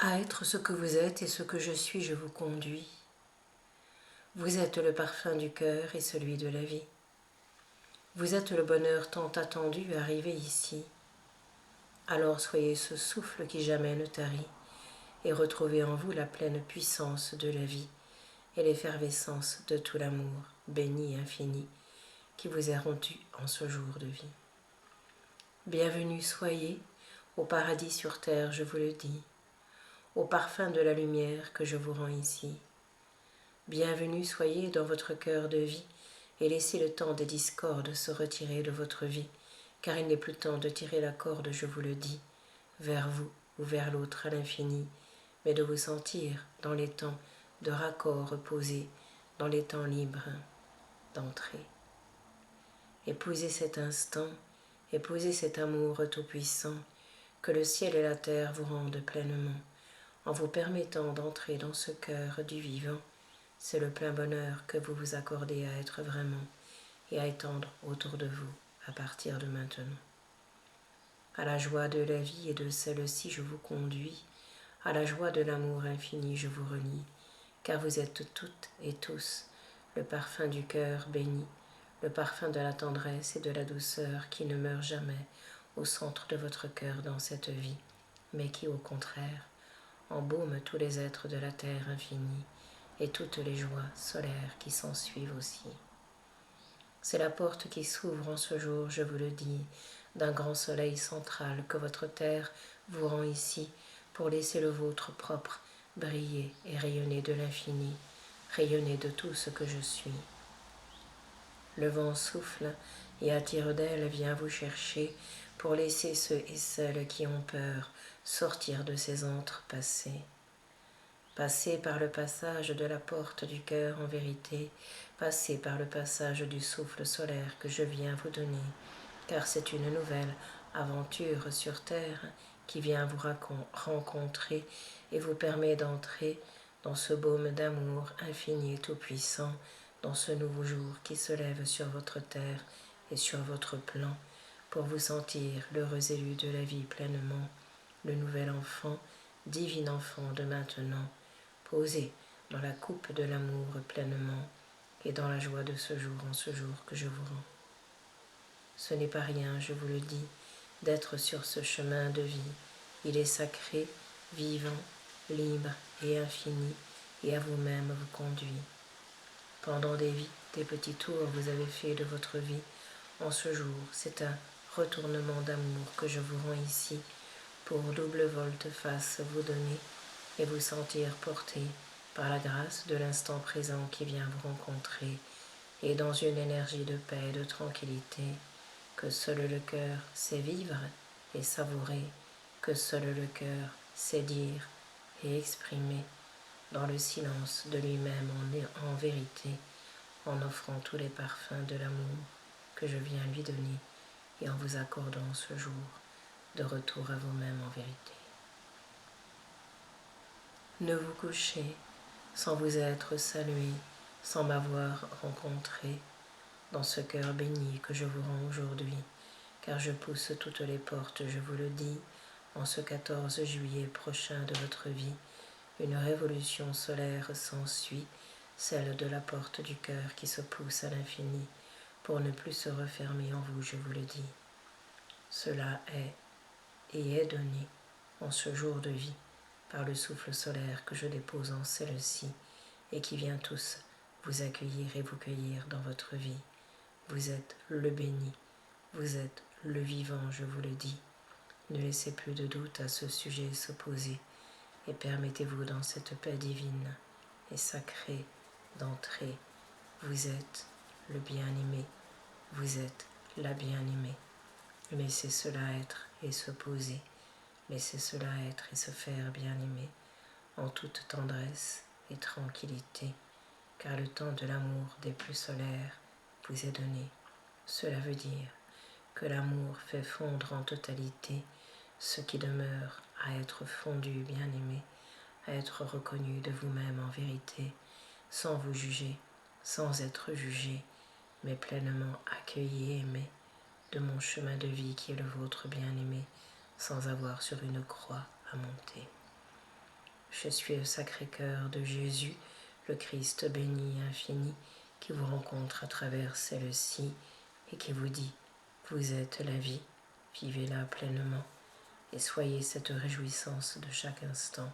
À être ce que vous êtes et ce que je suis, je vous conduis. Vous êtes le parfum du cœur et celui de la vie. Vous êtes le bonheur tant attendu arrivé ici. Alors soyez ce souffle qui jamais ne tarit, et retrouvez en vous la pleine puissance de la vie et l'effervescence de tout l'amour béni et infini qui vous est rendu en ce jour de vie. Bienvenue soyez au paradis sur terre, je vous le dis, au parfum de la lumière que je vous rends ici. Bienvenue soyez dans votre cœur de vie et laissez le temps des discordes se retirer de votre vie, car il n'est plus temps de tirer la corde, je vous le dis, vers vous ou vers l'autre à l'infini, mais de vous sentir dans les temps de raccord reposés, dans les temps libres d'entrer. Épousez cet instant, épousez cet amour tout-puissant, que le ciel et la terre vous rendent pleinement, en vous permettant d'entrer dans ce cœur du vivant. C'est le plein bonheur que vous vous accordez à être vraiment et à étendre autour de vous à partir de maintenant. À la joie de la vie et de celle-ci je vous conduis, à la joie de l'amour infini je vous relie, car vous êtes toutes et tous le parfum du cœur béni, le parfum de la tendresse et de la douceur qui ne meurt jamais au centre de votre cœur dans cette vie, mais qui au contraire embaume tous les êtres de la terre infinie et toutes les joies solaires qui s'en suivent aussi. C'est la porte qui s'ouvre en ce jour, je vous le dis, d'un grand soleil central que votre terre vous rend ici pour laisser le vôtre propre briller et rayonner de l'infini, rayonner de tout ce que je suis. Le vent souffle et à tire-d'aile vient vous chercher pour laisser ceux et celles qui ont peur sortir de ces antres passés. Passez par le passage de la porte du cœur en vérité, passez par le passage du souffle solaire que je viens vous donner, car c'est une nouvelle aventure sur terre qui vient vous rencontrer et vous permet d'entrer dans ce baume d'amour infini et tout-puissant, dans ce nouveau jour qui se lève sur votre terre et sur votre plan, pour vous sentir l'heureux élu de la vie pleinement, le nouvel enfant, divin enfant de maintenant, posé dans la coupe de l'amour pleinement et dans la joie de ce jour en ce jour que je vous rends. Ce n'est pas rien, je vous le dis, d'être sur ce chemin de vie. Il est sacré, vivant, libre et infini, et à vous-même vous conduit. Pendant des vies, des petits tours vous avez fait de votre vie. En ce jour, c'est un retournement d'amour que je vous rends ici, pour double volte-face vous donner et vous sentir porté par la grâce de l'instant présent qui vient vous rencontrer, et dans une énergie de paix et de tranquillité que seul le cœur sait vivre et savourer, que seul le cœur sait dire et exprimer dans le silence de lui-même en vérité, en offrant tous les parfums de l'amour que je viens lui donner et en vous accordant ce jour de retour à vous-même en vérité. Ne vous couchez sans vous être salué, sans m'avoir rencontré dans ce cœur béni que je vous rends aujourd'hui, car je pousse toutes les portes, je vous le dis, en ce 14 juillet prochain de votre vie. Une révolution solaire s'ensuit, celle de la porte du cœur qui se pousse à l'infini, pour ne plus se refermer en vous, je vous le dis. Cela est et est donné en ce jour de vie, par le souffle solaire que je dépose en celle-ci, et qui vient tous vous accueillir et vous cueillir dans votre vie. Vous êtes le béni, vous êtes le vivant, je vous le dis. Ne laissez plus de doute à ce sujet s'opposer, et permettez-vous dans cette paix divine et sacrée d'entrer. Vous êtes le bien-aimé, vous êtes la bien-aimée. Laissez cela être et se poser, laissez cela être et se faire bien-aimer, en toute tendresse et tranquillité, car le temps de l'amour des plus solaires vous est donné. Cela veut dire que l'amour fait fondre en totalité ce qui demeure à être fondu, bien-aimé, à être reconnu de vous-même en vérité, sans vous juger, sans être jugé, mais pleinement accueilli et aimé de mon chemin de vie qui est le vôtre bien-aimé, sans avoir sur une croix à monter. Je suis le Sacré-Cœur de Jésus, le Christ béni et infini, qui vous rencontre à travers celle-ci et qui vous dit « Vous êtes la vie, vivez-la pleinement et soyez cette réjouissance de chaque instant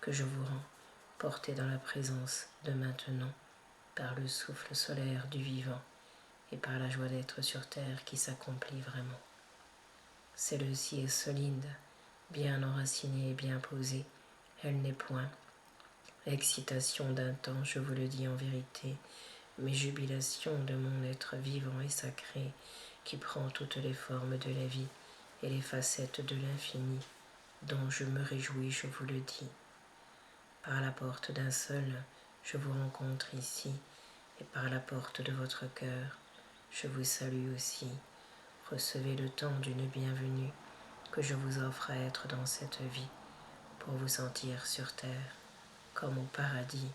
que je vous rends, portée dans la présence de maintenant, par le souffle solaire du vivant et par la joie d'être sur terre qui s'accomplit vraiment. Celle-ci est solide, bien enracinée et bien posée, elle n'est point excitation d'un temps, je vous le dis en vérité, mais jubilation de mon être vivant et sacré qui prend toutes les formes de la vie et les facettes de l'infini, dont je me réjouis, je vous le dis. Par la porte d'un seul, je vous rencontre ici, et par la porte de votre cœur, je vous salue aussi. Recevez le temps d'une bienvenue que je vous offre à être dans cette vie, pour vous sentir sur terre, comme au paradis,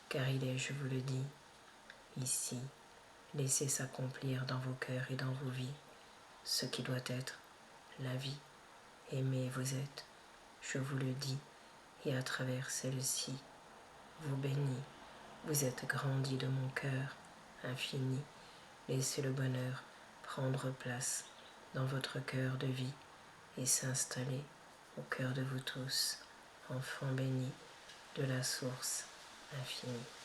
car il est, je vous le dis, ici. Laissez s'accomplir dans vos cœurs et dans vos vies ce qui doit être la vie. Aimez, vous êtes, je vous le dis, et à travers celle-ci, vous bénis, vous êtes grandi de mon cœur infini. Laissez le bonheur prendre place dans votre cœur de vie et s'installer au cœur de vous tous, enfants bénis de la source infinie.